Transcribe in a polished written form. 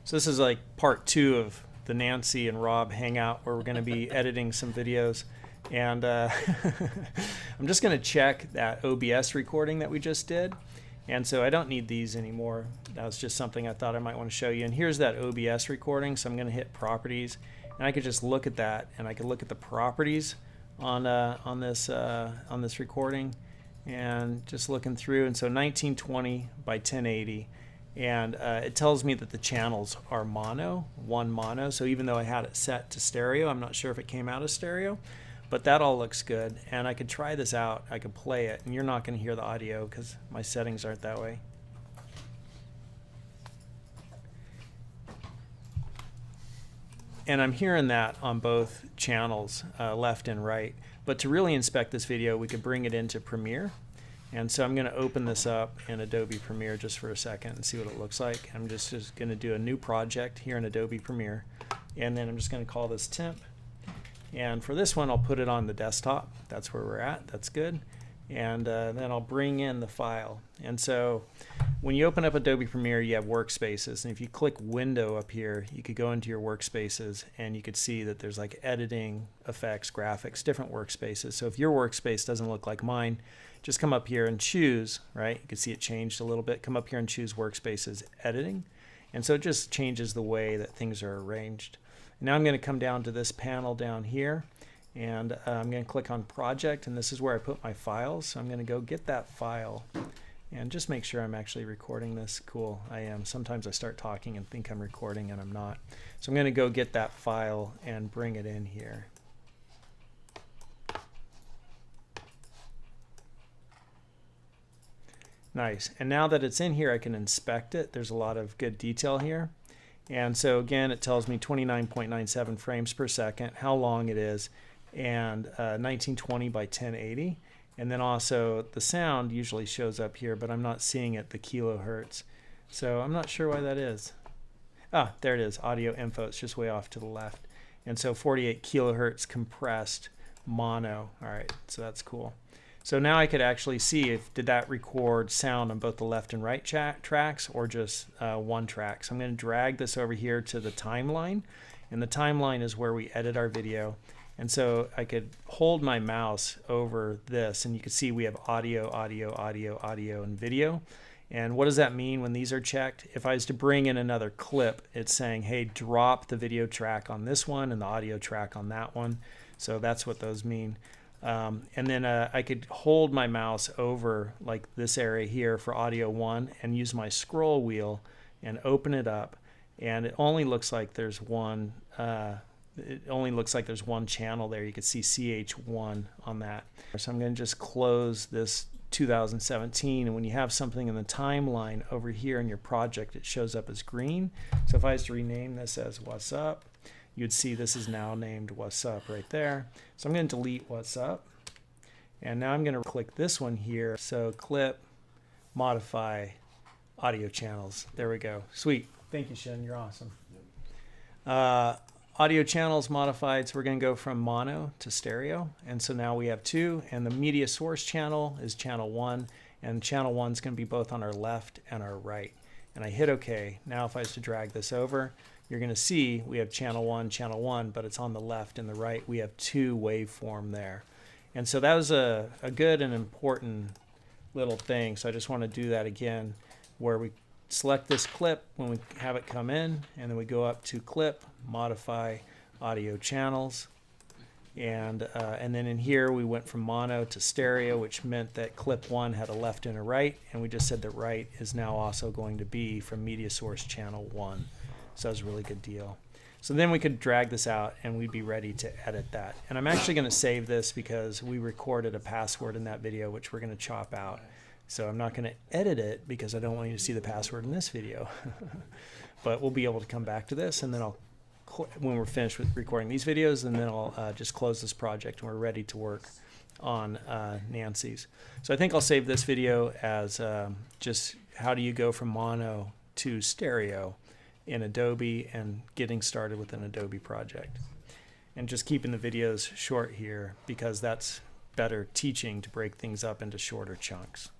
So this is like part 2 of the Nancy and Rob hangout where we're going to be editing some videos. And I'm just going to check that OBS recording that we just did. And so I don't need these anymore. That was just something I thought I might want to show you. And here's that OBS recording. So I'm going to hit properties. And I could just look at that. And I could look at the properties on this recording. And just looking through. And so 1920 by 1080. And it tells me that the channels are mono, one mono. So even though I had it set to stereo, I'm not sure if it came out as stereo, but that all looks good. And I could try this out. I could play it, and you're not going to hear the audio because my settings aren't that way. And I'm hearing that on both channels, left and right. But to really inspect this video, we could bring it into Premiere. And so I'm going to open this up in Adobe Premiere just for a second and see what it looks like. I'm just going to do a new project here in Adobe Premiere. And then I'm just going to call this temp. And for this one, I'll put it on the desktop. That's where we're at. That's good. And then I'll bring in the file. And so when you open up Adobe Premiere, you have workspaces. And if you click Window up here, you could go into your workspaces and you could see that there's like editing, effects, graphics, different workspaces. So if your workspace doesn't look like mine, just come up here and choose, right? You can see it changed a little bit. Come up here and choose Workspaces Editing. And so it just changes the way that things are arranged. Now I'm going to come down to this panel down here, and I'm going to click on Project, and this is where I put my files. So I'm going to go get that file and just make sure I'm actually recording this. Cool, I am. Sometimes I start talking and think I'm recording and I'm not. So I'm going to go get that file and bring it in here. Nice. And now that it's in here, I can inspect it. There's a lot of good detail here. And so again, it tells me 29.97 frames per second, how long it is, and 1920 by 1080. And then also the sound usually shows up here, but I'm not seeing it, the kilohertz. So I'm not sure why that is. Ah, there it is, audio info. It's just way off to the left. And so 48 kilohertz compressed mono. All right, so that's cool. So now I could actually see if did that record sound on both the left and right tracks or just one track. So I'm going to drag this over here to the timeline, and the timeline is where we edit our video. And so I could hold my mouse over this, and you can see we have audio, audio, audio, audio, and video. And what does that mean when these are checked? If I was to bring in another clip, it's saying, hey, drop the video track on this one and the audio track on that one. So that's what those mean. And then I could hold my mouse over like this area here for audio 1 and use my scroll wheel and open it up, and it only looks like there's one channel there. You can see CH1 on that. So I'm going to just close this 2017, and when you have something in the timeline over here in your project, it shows up as green. So if I was to rename this as What's Up, you'd see this is now named What's Up right there. So I'm going to delete What's Up. And now I'm going to click this one here. So clip, modify, audio channels. There we go. Sweet. Thank you, Shin. You're awesome. Audio channels modified. So we're going to go from mono to stereo. And so now we have 2. And the media source channel is channel 1. And channel 1 is going to be both on our left and our right. And I hit OK. Now if I was to drag this over, you're going to see we have channel 1, but it's on the left and the right. We have 2 waveform there. And so that was a good and important little thing. So I just want to do that again, where we select this clip when we have it come in, and then we go up to Clip, Modify, Audio Channels. And then in here we went from mono to stereo, which meant that clip 1 had a left and a right. And we just said that right is now also going to be from media source channel 1. So that was a really good deal. So then we could drag this out and we'd be ready to edit that. And I'm actually going to save this because we recorded a password in that video, which we're going to chop out. So I'm not going to edit it because I don't want you to see the password in this video. But we'll be able to come back to this, and then when we're finished with recording these videos, and then I'll just close this project and we're ready to work on Nancy's. So I think I'll save this video as just how do you go from mono to stereo in Adobe and getting started with an Adobe project. And just keeping the videos short here because that's better teaching to break things up into shorter chunks.